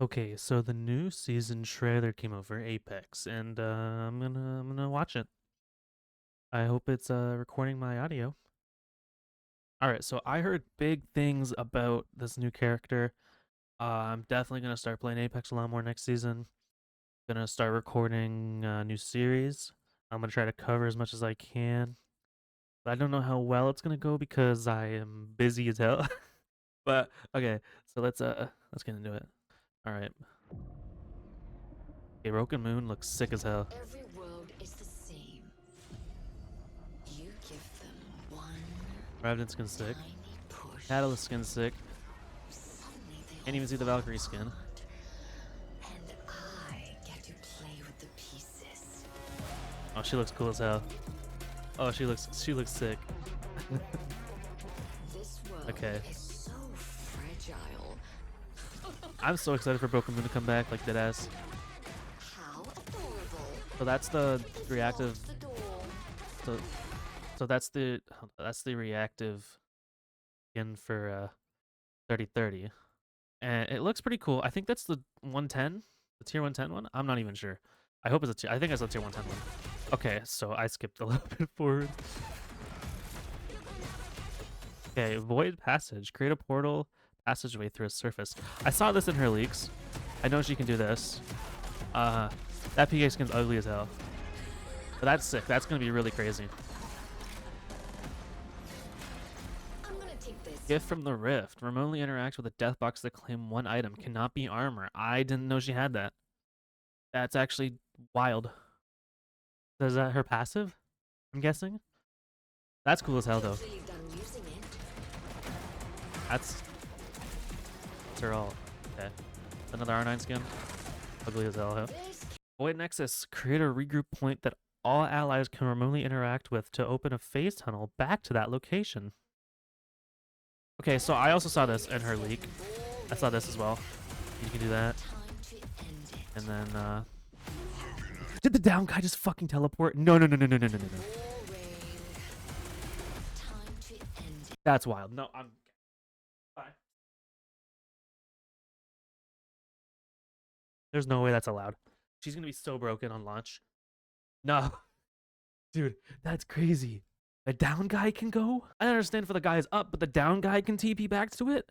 Okay, so the new season trailer came over Apex, and I'm gonna watch it. I hope it's recording my audio. All right, so I heard big things about this new character. I'm definitely gonna start playing Apex a lot more next season. Gonna start recording a new series. I'm gonna try to cover as much as I can. But I don't know how well it's gonna go because I am busy as hell. But okay, so let's get into it. All right. Okay, Broken Moon looks sick as hell. Every world is the same. You give them one Revenant skin's sick. tiny push. Catalyst skin's sick. Suddenly they Can't all even see the fall Valkyrie skin. apart. And I get to play with the pieces. Oh, she looks cool as hell. Oh, she looks sick. This world Okay. is so fragile. I'm so excited for Broken Moon to come back, like deadass. How adorable. So that's the reactive. Locked the door. So, so that's the reactive skin for 3030, and it looks pretty cool. I think that's the 110, the tier 110 one. I'm not even sure. I hope it's a tier. I think it's a tier 110 one. Okay, so I skipped a little bit forward. Okay, void passage. Create a portal passageway through a surface. I saw this in her leaks. I know she can do this. That PK skin's ugly as hell. But that's sick. That's gonna be really crazy. I'm gonna take this. Gift from the Rift. Remotely interact with a death box to claim one item. Cannot be armor. I didn't know she had that. That's actually wild. Is that her passive? I'm guessing. That's cool as hell though. You're clearly done using it. That's her all. Okay. Another R9 skin. Ugly as hell. Huh? This Void Nexus. Create a regroup point that all allies can remotely interact with to open a phase tunnel back to that location. Okay, so I also saw this in her leak. I saw this as well. You can do that. time to end it. And then, did the down guy just fucking teleport? No. Boring. Time to end it. That's wild. No, I'm fine. There's no way that's allowed. She's gonna be so broken on launch. No. Dude, that's crazy. The down guy can go? I understand for the guys up, but the down guy can TP back to it?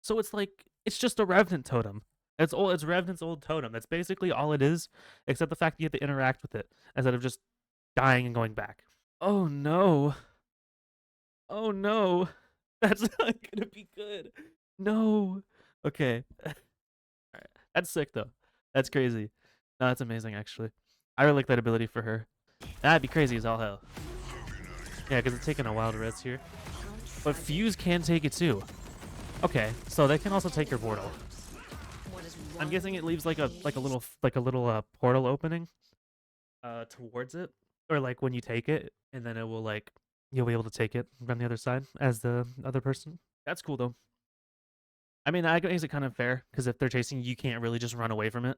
So it's like, it's just a Revenant totem. It's Revenant's old totem. That's basically all it is, except the fact that you have to interact with it instead of just dying and going back. Oh no. Oh no. That's not gonna be good. No. Okay. Alright. That's sick though. That's crazy. No, that's amazing actually. I really like that ability for her. That'd be crazy as all hell. Yeah, because it's taking a wild risk here. But Fuse can take it too. Okay, so they can also take your portal. I'm guessing it leaves like a little portal opening towards it, or like when you take it, and then it will like you'll be able to take it from the other side as the other person. That's cool though. I mean, that makes it kind of fair because if they're chasing you, you can't really just run away from it.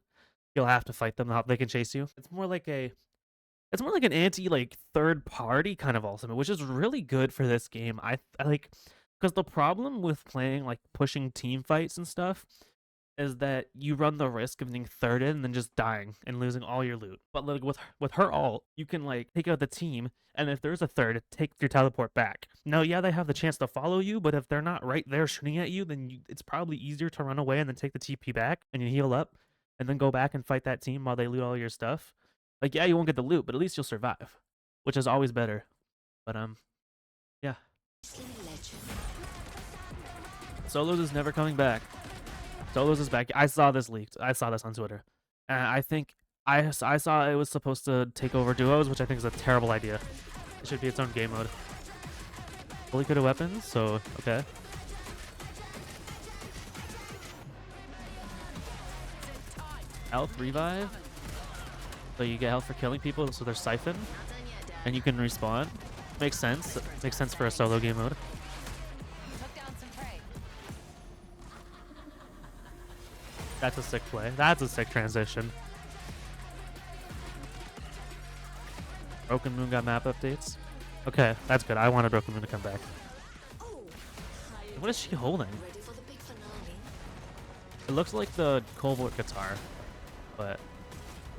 You'll have to fight them. They can chase you. It's more like an anti like third party kind of ultimate, which is really good for this game. I like because the problem with playing like pushing team fights and stuff is that you run the risk of being thirded and then just dying and losing all your loot. But like with her ult, you can like take out the team, and if there's a third, take your teleport back. Now, yeah, they have the chance to follow you, but if they're not right there shooting at you, then it's probably easier to run away and then take the TP back and you heal up, and then go back and fight that team while they loot all your stuff. Like, yeah, you won't get the loot, but at least you'll survive, which is always better. But yeah, Solos is never coming back. Solos is back. I saw this leaked. I saw this on Twitter. And I think I saw it was supposed to take over duos, which I think is a terrible idea. It should be its own game mode. Fully good at weapons, so okay. Health revive. So you get health for killing people, so they're siphon. And you can respawn. Makes sense. Makes sense for a solo game mode. That's a sick play. That's a sick transition. Broken Moon got map updates. Okay, that's good. I wanted Broken Moon to come back. What is she holding? Ready for the big finale? It looks like the Cobalt guitar, but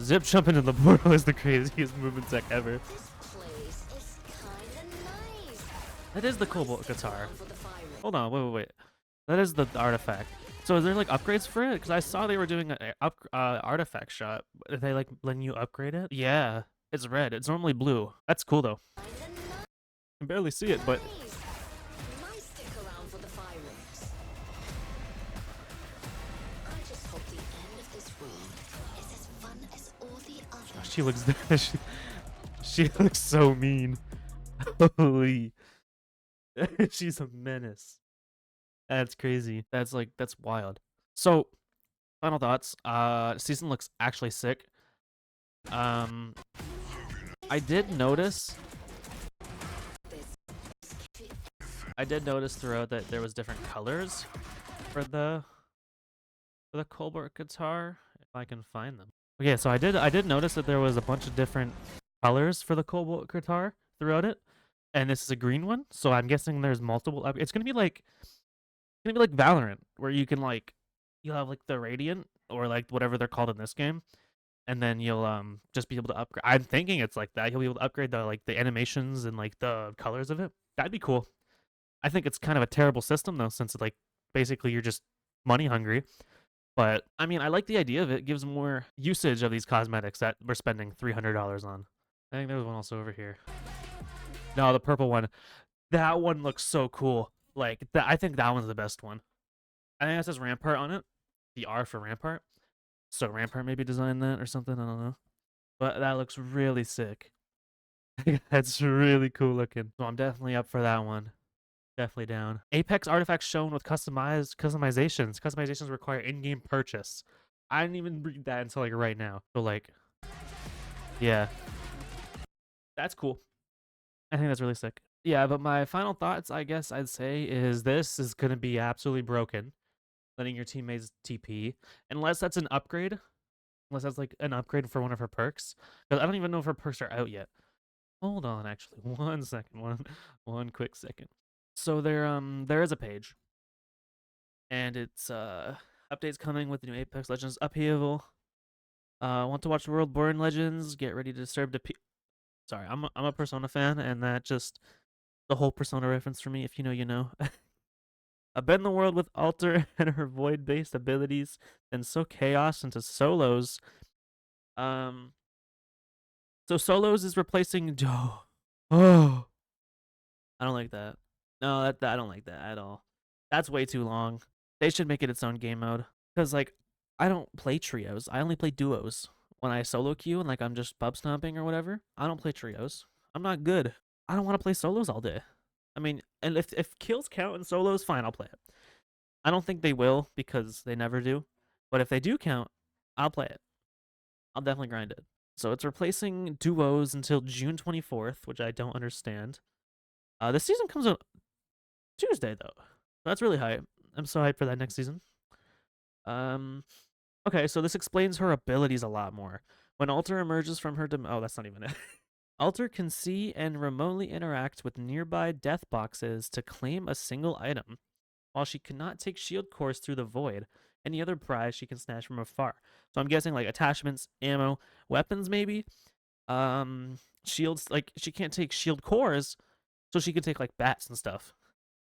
zip jumping in the portal is the craziest movement tech ever. This place is kinda nice. That is the Might Cobalt stick guitar. around for the firing. Hold on, wait. That is the artifact. So is there like upgrades for it? Because I saw they were doing an artifact shop. Are they like letting you upgrade it? Yeah, it's red. It's normally blue. That's cool though. Kinda I can barely see it, but nice. Might stick around for the fireworks. I just hope the end of this world is as fun as all the others. she looks she looks so mean. Holy, she's a menace. That's crazy. That's wild. So, final thoughts. Season looks actually sick. I did notice throughout that there was different colors for the Colbert guitar, if I can find them. Okay, so I did notice that there was a bunch of different colors for the Colbert guitar throughout it, and this is a green one. So I'm guessing there's multiple. It's gonna be like Valorant, where you can like you'll have like the Radiant or like whatever they're called in this game, and then you'll just be able to upgrade. I'm thinking it's like that. You'll be able to upgrade the animations and like the colors of it. That'd be cool. I think it's kind of a terrible system though, since like basically you're just money hungry. But I mean, I like the idea of it. It gives more usage of these cosmetics that we're spending $300 on. I think there was one also over here. No, the purple one. That one looks so cool. Like I think that one's the best one. I think it says Rampart on it. The R for Rampart. So Rampart maybe designed that or something. I don't know. But that looks really sick. That's really cool looking. So I'm definitely up for that one. Definitely down. Apex artifacts shown with customizations. Customizations require in-game purchase. I didn't even read that until like right now. So like, yeah, that's cool. I think that's really sick. Yeah, but my final thoughts, I guess I'd say, is this is gonna be absolutely broken. Letting your teammates TP, unless that's an upgrade. Unless that's like an upgrade for one of her perks. Because I don't even know if her perks are out yet. Hold on, actually, one second, one quick second. So there is a page, and it's updates coming with the new Apex Legends upheaval. Want to watch the world born legends? Get ready to disturb the Sorry, I'm a Persona fan, and that just the whole Persona reference for me. If you know, you know. Bend the world with Alter and her void-based abilities, and sow chaos into solos. So solos is replacing. Oh, I don't like that. No, I don't like that at all. That's way too long. They should make it its own game mode. Because, like, I don't play trios. I only play duos. When I solo queue and, like, I'm just bub stomping or whatever, I don't play trios. I'm not good. I don't want to play solos all day. I mean, and if kills count in solos, fine, I'll play it. I don't think they will because they never do. But if they do count, I'll play it. I'll definitely grind it. So it's replacing duos until June 24th, which I don't understand. This season comes out Tuesday though. That's really hype. I'm so hyped for that next season. Okay, so this explains her abilities a lot more. When Alter emerges from her oh, that's not even it. Alter can see and remotely interact with nearby death boxes to claim a single item. While she cannot take shield cores through the void, any other prize she can snatch from afar. So I'm guessing like attachments, ammo, weapons maybe. Shields, like she can't take shield cores, so she can take like bats and stuff.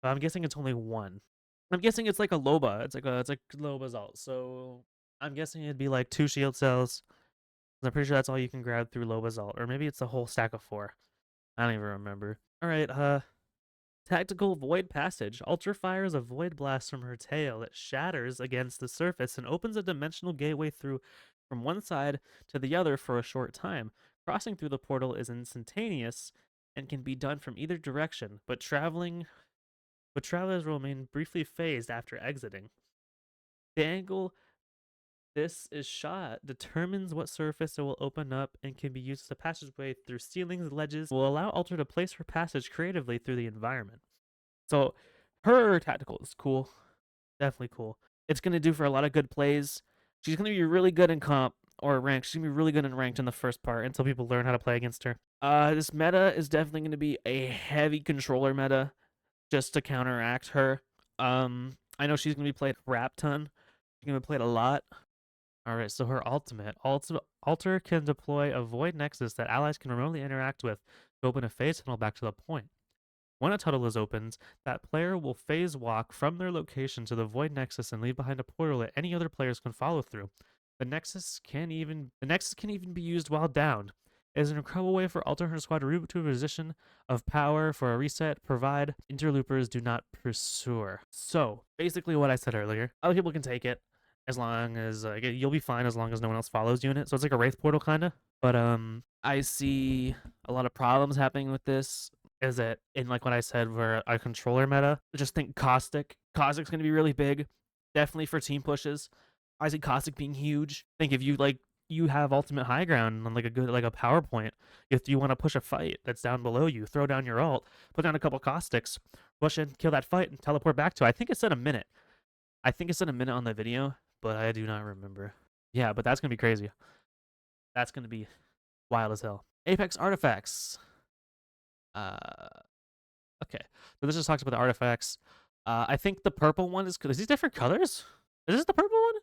But I'm guessing it's only one. I'm guessing it's like a Loba. It's like Loba's ult. So I'm guessing it'd be like 2 shield cells. I'm pretty sure that's all you can grab through Loba's ult. Or maybe it's a whole stack of 4. I don't even remember. Alright, Tactical Void Passage. Alter fires a void blast from her tail that shatters against the surface and opens a dimensional gateway through from one side to the other for a short time. Crossing through the portal is instantaneous and can be done from either direction, but travelers will remain briefly phased after exiting. The angle this is shot determines what surface it will open up and can be used as a passageway through ceilings, ledges, will allow Alter to place her passage creatively through the environment. So her tactical is cool. Definitely cool. It's going to do for a lot of good plays. She's going to be really good in comp or ranked. She's going to be really good in ranked in the first part until people learn how to play against her. This meta is definitely going to be a heavy controller meta just to counteract her. I know she's going to be played a rap ton. You're gonna play it a lot. All right, so her alter can deploy a void nexus that allies can remotely interact with to open a phase tunnel back to the point. When a tunnel is opened, that player will phase walk from their location to the void nexus and leave behind a portal that any other players can follow through. The nexus can even be used while downed. It is an incredible way for Alter and her squad to reboot to a position of power for a reset, provide interloopers do not pursue. So basically what I said earlier, other people can take it as long as you'll be fine as long as no one else follows you in it. So it's like a wraith portal kind of. But I see a lot of problems happening with this. Is it in like what I said, where a controller meta? Just think Caustic. Caustic's gonna be really big, definitely for team pushes. I see Caustic being huge. Think if you have ultimate high ground on like a good like a PowerPoint. If you want to push a fight that's down below you, throw down your ult, put down a couple Caustics, push in, kill that fight, and teleport back to. I think it said a minute. I think it said a minute on the video, but I do not remember. Yeah, but that's gonna be crazy. That's gonna be wild as hell. Apex artifacts. Okay. So this just talks about the artifacts. I think the purple one is these different colors? Is this the purple one?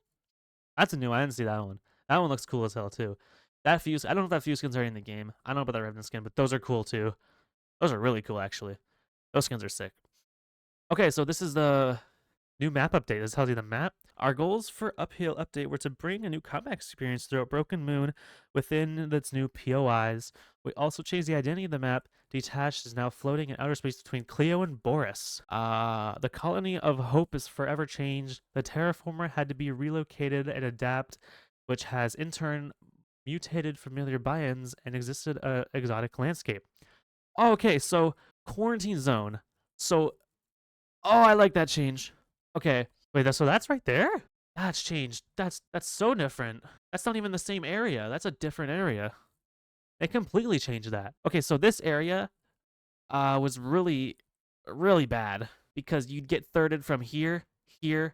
That's a new. I didn't see that one. That one looks cool as hell too. That fuse. I don't know if that fuse skin's already in the game. I don't know about that Revenant skin, but those are cool too. Those are really cool actually. Those skins are sick. Okay, so this is the new map update. This tells you the map. Our goals for Uphill update were to bring a new combat experience throughout Broken Moon within its new POIs. We also changed the identity of the map. Detached is now floating in outer space between Cleo and Boris. The colony of Hope is forever changed. The terraformer had to be relocated and adapt, which has in turn mutated familiar biomes and existed a exotic landscape. Oh, okay, so quarantine zone. So, oh, I like that change. Okay, wait, so that's right there? That's changed. That's so different. That's not even the same area. That's a different area. They completely changed that. Okay, so this area was really, really bad because you'd get thirded from here, like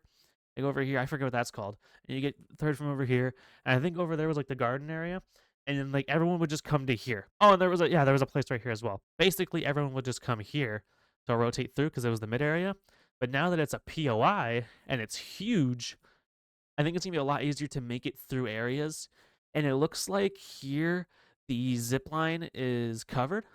over here. I forget what that's called. And you get third from over here. And I think over there was like the garden area. And then like everyone would just come to here. Oh, and there was a place right here as well. Basically, everyone would just come here to rotate through because it was the mid area. But now that it's a POI and it's huge, I think it's gonna be a lot easier to make it through areas. And it looks like here the zip line is covered.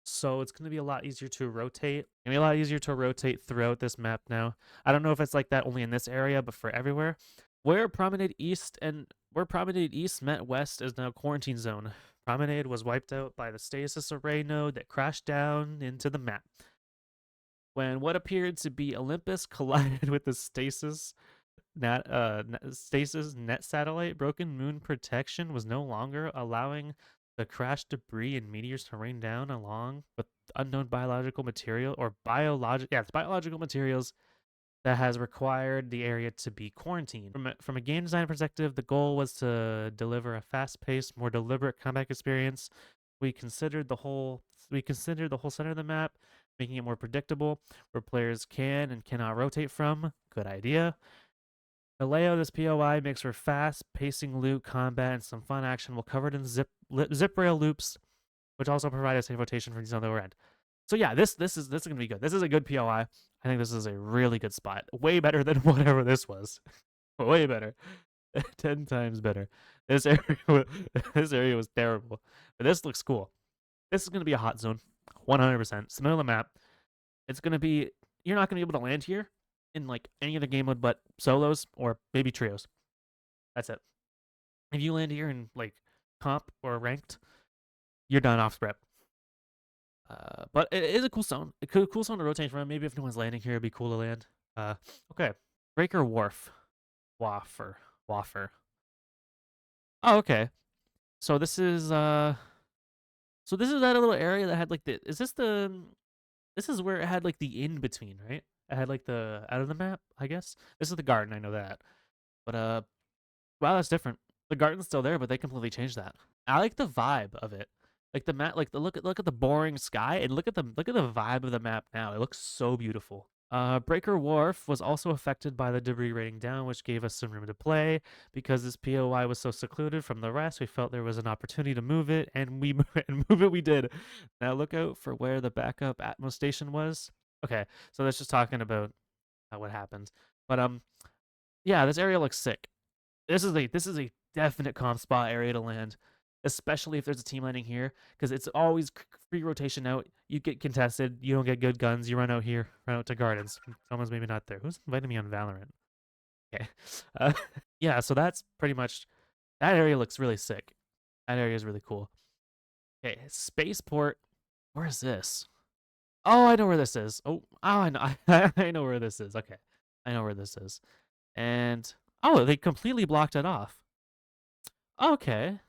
So it's gonna be a lot easier to rotate. It's gonna be a lot easier to rotate throughout this map now. I don't know if it's like that only in this area, but for everywhere. Where Promenade East met West is now quarantine zone. Promenade was wiped out by the stasis array node that crashed down into the map. When what appeared to be Olympus collided with the stasis net satellite, Broken Moon protection was no longer allowing the crashed debris and meteors to rain down along with unknown biological material or biological materials that has required the area to be quarantined. From a game design perspective, the goal was to deliver a fast-paced, more deliberate combat experience. We considered the whole center of the map, making it more predictable, where players can and cannot rotate from. Good idea. The layout of this POI makes for fast pacing loot combat and some fun action while covered in zip rail loops, which also provide a safe rotation for these on the other end. So yeah, this is gonna be good. This is a good POI. I think this is a really good spot. Way better than whatever this was. Way better. 10 times better. This area was terrible. But this looks cool. This is gonna be a hot zone. 100%. It's the middle of the map. It's gonna be you're not gonna be able to land here in like any other game mode but solos or maybe trios. That's it. If you land here in like comp or ranked, you're done off script. But it is a cool zone. A cool zone to rotate from. Maybe if no one's landing here, it'd be cool to land. Okay. Breaker Wharf. Waffer. Oh, okay. So this is that little area that had like this is where it had like the in between, right? It had like the out of the map, I guess. This is the garden, I know that. But wow, that's different. The garden's still there, but they completely changed that. I like the vibe of it. Like the map, like the look at the boring sky and look at the vibe of the map now. It looks so beautiful. Breaker Wharf was also affected by the debris raining down, which gave us some room to play. Because this POI was so secluded from the rest, we felt there was an opportunity to move it, and we did. Now look out for where the backup Atmos station was. Okay, so that's just talking about what happened. But Yeah, this area looks sick. This is a definite comp spot area to land, especially if there's a team landing here, because it's always free rotation out. You get contested, you don't get good guns, you run out here, run out to gardens. Someone's maybe not there. Who's inviting me on Valorant? Okay, uh, yeah. So that's pretty much that area looks really sick. That area is really cool. Okay, spaceport. Where is this? Oh, I know where this is. Oh, I know. I know where this is. Okay, I know where this is. And oh, they completely blocked it off. Okay.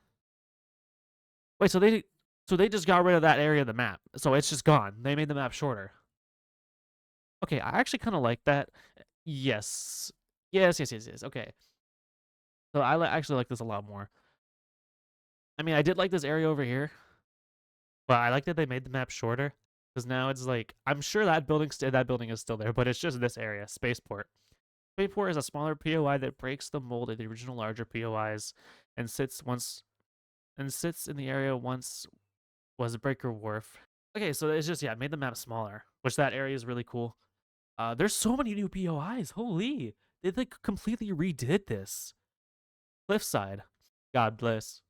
Wait, so they just got rid of that area of the map. So it's just gone. They made the map shorter. Okay, I actually kind of like that. Yes. Yes, yes, yes, yes. Okay. So actually like this a lot more. I mean, I did like this area over here, but I like that they made the map shorter because now it's like I'm sure that building is still there, but it's just this area, spaceport. Spaceport is a smaller POI that breaks the mold of the original larger POIs and sits in the area once was Breaker Wharf. Okay, so it's just, yeah, made the map smaller, which that area is really cool. There's so many new POIs. Holy, they like completely redid this. Cliffside, God bless.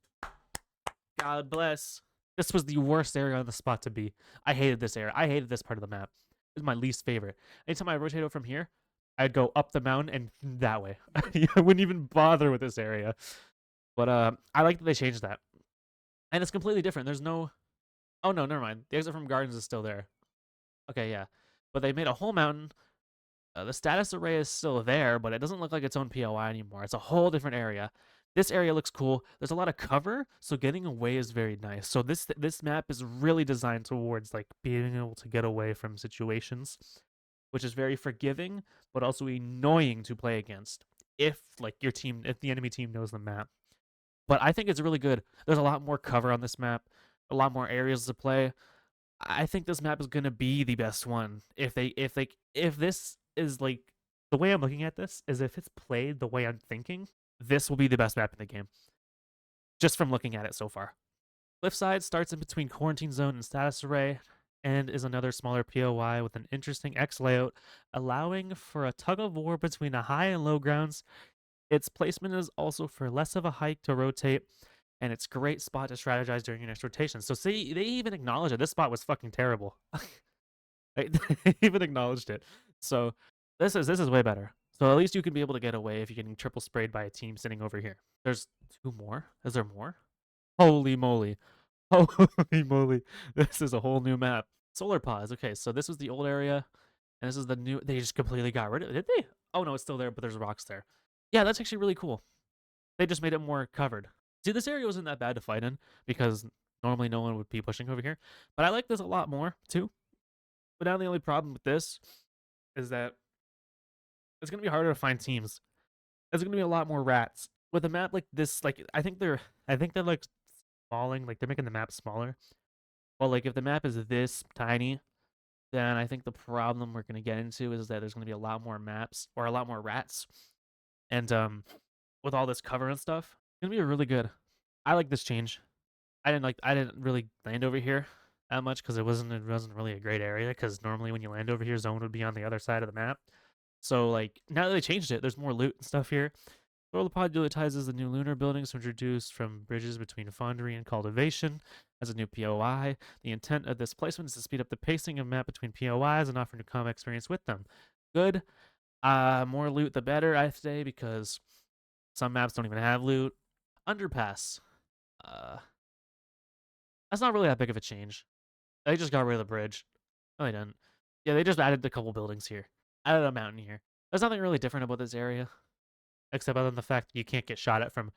God bless. This was the worst area on the spot to be. I hated this area. I hated this part of the map. It's my least favorite. Anytime I rotate out from here, I'd go up the mountain and that way. I wouldn't even bother with this area. But I like that they changed that, and it's completely different. There's no. Oh no, never mind. The exit from gardens is still there. Okay, yeah, but they made a whole mountain. The status array is still there, but it doesn't look like its own POI anymore. It's a whole different area. This area looks cool. There's a lot of cover, so getting away is very nice. So this map is really designed towards like being able to get away from situations, which is very forgiving, but also annoying to play against if the enemy team knows the map. But I think it's really good. There's a lot more cover on this map, a lot more areas to play. I think this map is gonna be the best one. If this is like the way I'm looking at this is if it's played the way I'm thinking, this will be the best map in the game. Just from looking at it so far. Cliffside starts in between Quarantine Zone and Status Array, and is another smaller POI with an interesting X layout, allowing for a tug of war between the high and low grounds. Its placement is also for less of a hike to rotate, and it's a great spot to strategize during your next rotation. So see, they even acknowledge that this spot was fucking terrible. They even acknowledged it. So this is way better. So at least you can be able to get away if you're getting triple sprayed by a team sitting over here. There's two more. Is there more? Holy moly. Holy moly. This is a whole new map. Solar pods. Okay, so this was the old area, and this is the new. They just completely got rid of it. Did they? Oh no, it's still there, but there's rocks there. Yeah, that's actually really cool. They just made it more covered. See, this area wasn't that bad to fight in because normally no one would be pushing over here. But I like this a lot more too. But now the only problem with this is that it's gonna be harder to find teams. There's gonna be a lot more rats with a map like this. Like I think they're like smalling, like they're making the map smaller. Well, like if the map is this tiny, then I think the problem we're gonna get into is that there's gonna be a lot more maps or a lot more rats, and with all this cover and stuff, it's gonna be really good. I like this change. I didn't really land over here that much because it wasn't really a great area. Because normally when you land over here, zone would be on the other side of the map. So like now that they changed it, there's more loot and stuff here. Solar Pod utilizes the new lunar buildings introduced from bridges between Foundry and Cultivation as a new POI. The intent of this placement is to speed up the pacing of map between POIs and offer new combat experience with them. Good. More loot the better, I say, because some maps don't even have loot. Underpass. Uh, that's not really that big of a change. They just got rid of the bridge. No, they didn't. Yeah, they just added a couple buildings here. Added a mountain here. There's nothing really different about this area, except other than the fact you can't get shot at from,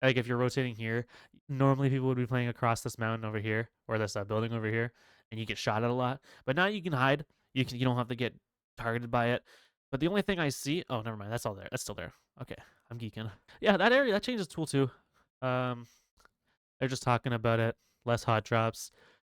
like, if you're rotating here, normally people would be playing across this mountain over here, or this building over here, and you get shot at a lot. But now you can hide. You don't have to get targeted by it. But the only thing I see, oh, never mind. That's all there. That's still there. Okay, I'm geeking. Yeah, that area that changes tool too. Um, they're just talking about it. Less hot drops.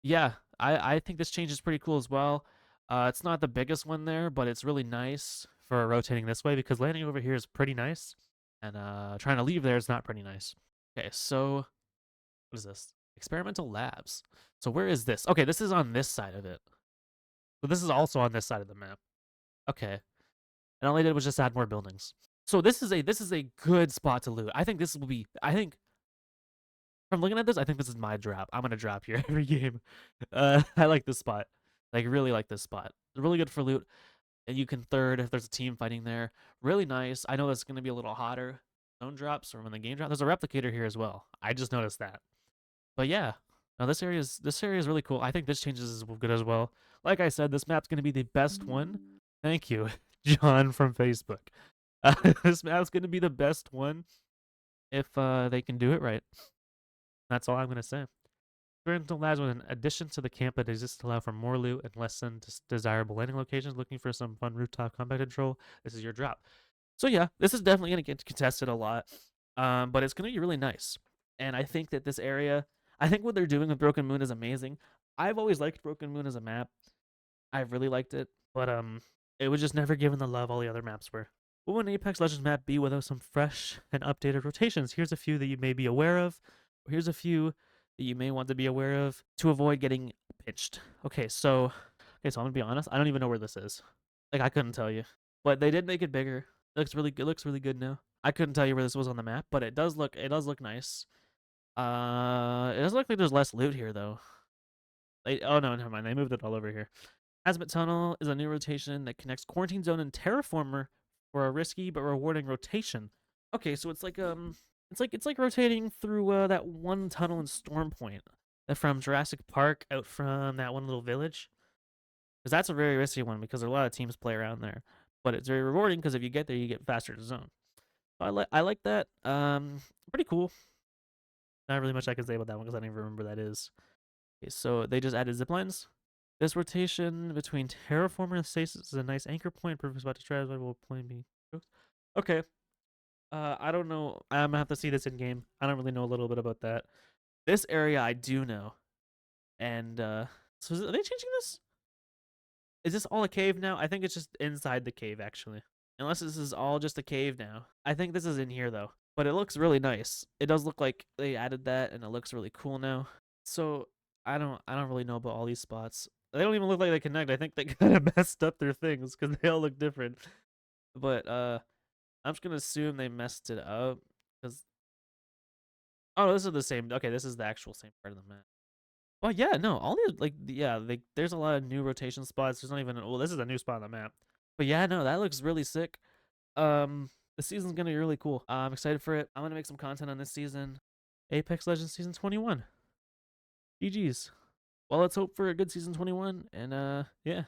Yeah, I think this change is pretty cool as well. It's not the biggest one there, but it's really nice for rotating this way because landing over here is pretty nice, and trying to leave there is not pretty nice. Okay, so what is this? Experimental labs. So where is this? Okay, this is on this side of it. So this is also on this side of the map. Okay, and all they did was just add more buildings. So this is a good spot to loot. I think this will be. I think from looking at this, I think this is my drop. I'm gonna drop here every game. I like this spot. Like really like this spot. Really good for loot. And you can third if there's a team fighting there. Really nice. I know it's gonna be a little hotter. Zone drops or when the game drops. There's a replicator here as well. I just noticed that. But yeah, no, this area is really cool. I think this changes is good as well. Like I said, this map's gonna be the best one. Thank you, John from Facebook. This map's gonna be the best one if they can do it right. That's all I'm gonna say. Experimental labs with an addition to the camp that exists to allow for more loot and less than desirable landing locations. Looking for some fun rooftop combat control. This is your drop. So yeah, this is definitely gonna get contested a lot, but it's gonna be really nice. And I think that this area, I think what they're doing with Broken Moon is amazing. I've always liked Broken Moon as a map. I've really liked it, but it was just never given the love all the other maps were. What would an Apex Legends map be without some fresh and updated rotations? Here's a few that you may be aware of. Here's a few that you may want to be aware of to avoid getting pinched. Okay, so I'm gonna be honest. I don't even know where this is. Like I couldn't tell you, but they did make it bigger. It looks really good. It looks really good now. I couldn't tell you where this was on the map, but it does look. It does look nice. It does look like there's less loot here though. Oh no, never mind. They moved it all over here. Hazmat Tunnel is a new rotation that connects Quarantine Zone and Terraformer for a risky but rewarding rotation. Okay, so it's like rotating through that one tunnel in Storm Point, from Jurassic Park out from that one little village. Because that's a very risky one because a lot of teams play around there, but it's very rewarding because if you get there, you get faster to zone. I like that. Pretty cool. Not really much I can say about that one because I don't even remember what that is. Okay, so they just added ziplines. This rotation between Terraformer and Stasis is a nice anchor point. Perfect spot to strategize while playing me. Okay. I don't know. I'm gonna have to see this in game. I don't really know a little bit about that. This area I do know. And so are they changing this? Is this all a cave now? I think it's just inside the cave actually. Unless this is all just a cave now. I think this is in here though. But it looks really nice. It does look like they added that and it looks really cool now. So I don't really know about all these spots. They don't even look like they connect. I think they kind of messed up their things because they all look different. But I'm just gonna assume they messed it up because oh, this is the same. Okay, this is the actual same part of the map. Well, yeah, no, all these there's a lot of new rotation spots. There's not even well, this is a new spot on the map. But yeah, no, that looks really sick. The season's gonna be really cool. I'm excited for it. I'm gonna make some content on this season. Apex Legends season 21. GG's. Well, let's hope for a good season 21 and yeah.